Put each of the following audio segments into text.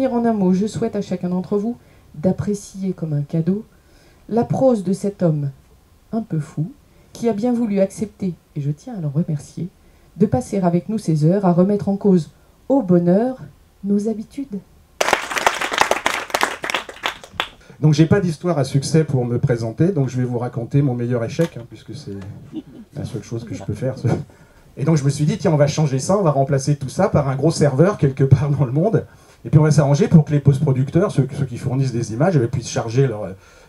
réunir en un mot, je souhaite à chacun d'entre vous d'apprécier comme un cadeau la prose de cet homme un peu fou qui a bien voulu accepter, et je tiens à l'en remercier, de passer avec nous ces heures à remettre en cause au bonheur nos habitudes. Donc j'ai pas d'histoire à succès pour me présenter, donc je vais vous raconter mon meilleur échec, hein, puisque c'est la seule chose que je peux faire. Et donc je me suis dit, tiens, on va changer ça, on va remplacer tout ça par un gros serveur quelque part dans le monde, et puis on va s'arranger pour que les post-producteurs, ceux qui fournissent des images, puissent charger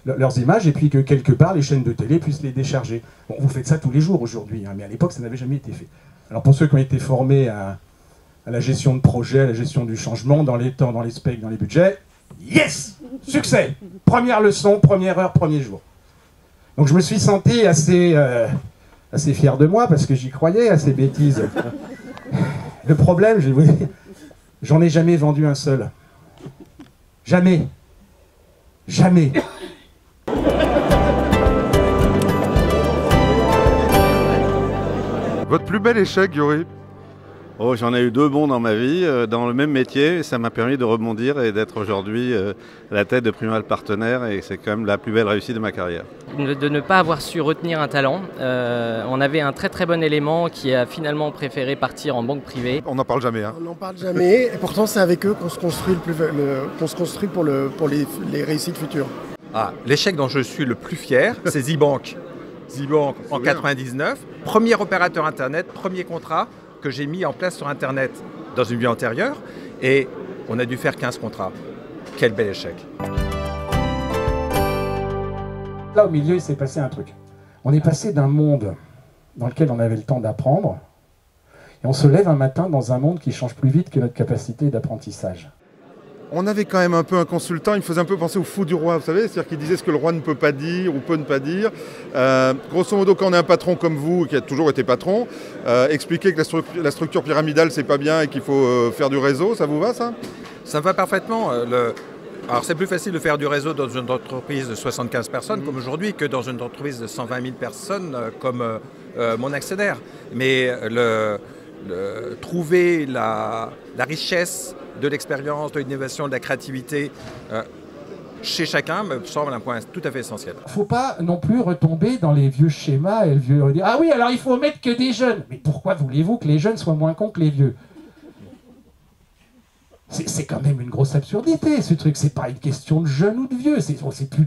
leurs images, et puis que quelque part les chaînes de télé puissent les décharger. Bon, vous faites ça tous les jours aujourd'hui, hein, mais à l'époque ça n'avait jamais été fait. Alors pour ceux qui ont été formés à la gestion de projet, à la gestion du changement, dans les temps, dans les specs, dans les budgets, yes! Succès! Première leçon, première heure, premier jour. Donc je me suis senti assez fier de moi, parce que j'y croyais à ces bêtises. Le problème, je vais vous dire, j'en ai jamais vendu un seul. Jamais. Jamais. Votre plus bel échec, Yuri? Oh, j'en ai eu 2 bons dans ma vie, dans le même métier, et ça m'a permis de rebondir et d'être aujourd'hui à la tête de Primal Partenaire, et c'est quand même la plus belle réussite de ma carrière. De ne pas avoir su retenir un talent. On avait un très très bon élément qui a finalement préféré partir en banque privée. On n'en parle jamais. Hein. On n'en parle jamais, et pourtant c'est avec eux qu'on se construit, qu'on se construit pour les réussites futures. Ah, l'échec dont je suis le plus fier, c'est Zibank. Zibank en 99, premier opérateur Internet, premier contrat que j'ai mis en place sur Internet dans une vie antérieure, et on a dû faire 15 contrats. Quel bel échec. Là, au milieu, il s'est passé un truc. On est passé d'un monde dans lequel on avait le temps d'apprendre, et on se lève un matin dans un monde qui change plus vite que notre capacité d'apprentissage. On avait quand même un peu un consultant, il me faisait un peu penser au fou du roi, vous savez, c'est-à-dire qu'il disait ce que le roi ne peut pas dire ou peut ne pas dire. Grosso modo, quand on a un patron comme vous, qui a toujours été patron, expliquer que la structure pyramidale, c'est pas bien et qu'il faut faire du réseau, ça vous va ça? Ça va parfaitement. Alors c'est plus facile de faire du réseau dans une entreprise de 75 personnes comme aujourd'hui que dans une entreprise de 120 000 personnes comme mon actionnaire. Mais trouver la richesse de l'expérience, de l'innovation, de la créativité chez chacun me semble un point tout à fait essentiel. Il ne faut pas non plus retomber dans les vieux schémas et le vieux... Ah oui, alors il faut mettre que des jeunes. Mais pourquoi voulez-vous que les jeunes soient moins cons que les vieux? C'est quand même une grosse absurdité, ce truc. C'est pas une question de jeunes ou de vieux. C'est plus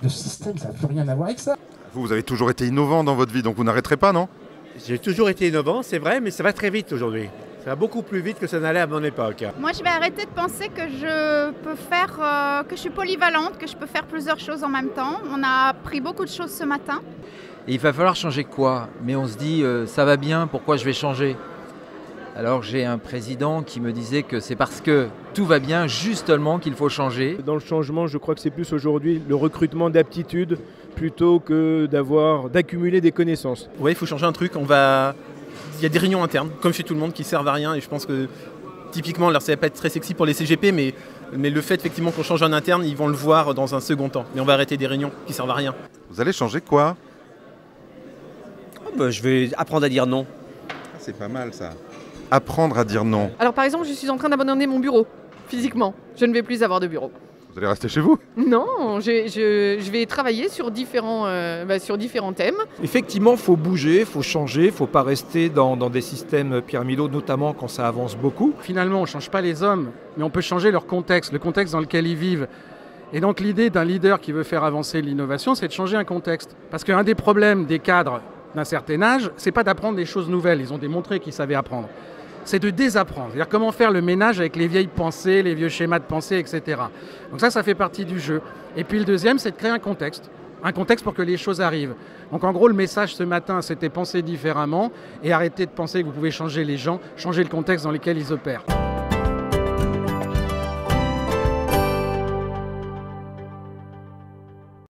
le système, ça n'a plus rien à voir avec ça. Vous avez toujours été innovant dans votre vie, donc vous n'arrêterez pas, non? J'ai toujours été innovant, c'est vrai, mais ça va très vite aujourd'hui. Ça va beaucoup plus vite que ça n'allait à mon époque. Moi, je vais arrêter de penser que je peux faire, que je suis polyvalente, que je peux faire plusieurs choses en même temps. On a appris beaucoup de choses ce matin. Et il va falloir changer quoi? Mais on se dit, ça va bien, pourquoi je vais changer? Alors j'ai un président qui me disait que c'est parce que tout va bien justement qu'il faut changer. Dans le changement, je crois que c'est plus aujourd'hui le recrutement d'aptitudes plutôt que d'accumuler des connaissances. Oui, il faut changer un truc. Il y a des réunions internes, comme chez tout le monde, qui servent à rien. Et je pense que typiquement, alors ça va pas être très sexy pour les CGP, mais le fait effectivement qu'on change en interne, ils vont le voir dans un second temps. Mais on va arrêter des réunions qui servent à rien. Vous allez changer quoi? Je vais apprendre à dire non. C'est pas mal ça. Apprendre à dire non. Alors par exemple, je suis en train d'abandonner mon bureau, physiquement. Je ne vais plus avoir de bureau. Vous allez rester chez vous? Non, je vais travailler sur différents thèmes. Effectivement, il faut bouger, il faut changer, il ne faut pas rester dans des systèmes pyramidaux, notamment quand ça avance beaucoup. Finalement, on ne change pas les hommes, mais on peut changer leur contexte, le contexte dans lequel ils vivent. Et donc l'idée d'un leader qui veut faire avancer l'innovation, c'est de changer un contexte. Parce qu'un des problèmes des cadres d'un certain âge, c'est pas d'apprendre des choses nouvelles, ils ont démontré qu'ils savaient apprendre. C'est de désapprendre, c'est-à-dire comment faire le ménage avec les vieilles pensées, les vieux schémas de pensée, etc. Donc ça fait partie du jeu. Et puis le deuxième, c'est de créer un contexte pour que les choses arrivent. Donc en gros, le message ce matin, c'était penser différemment et arrêter de penser que vous pouvez changer les gens, changer le contexte dans lequel ils opèrent.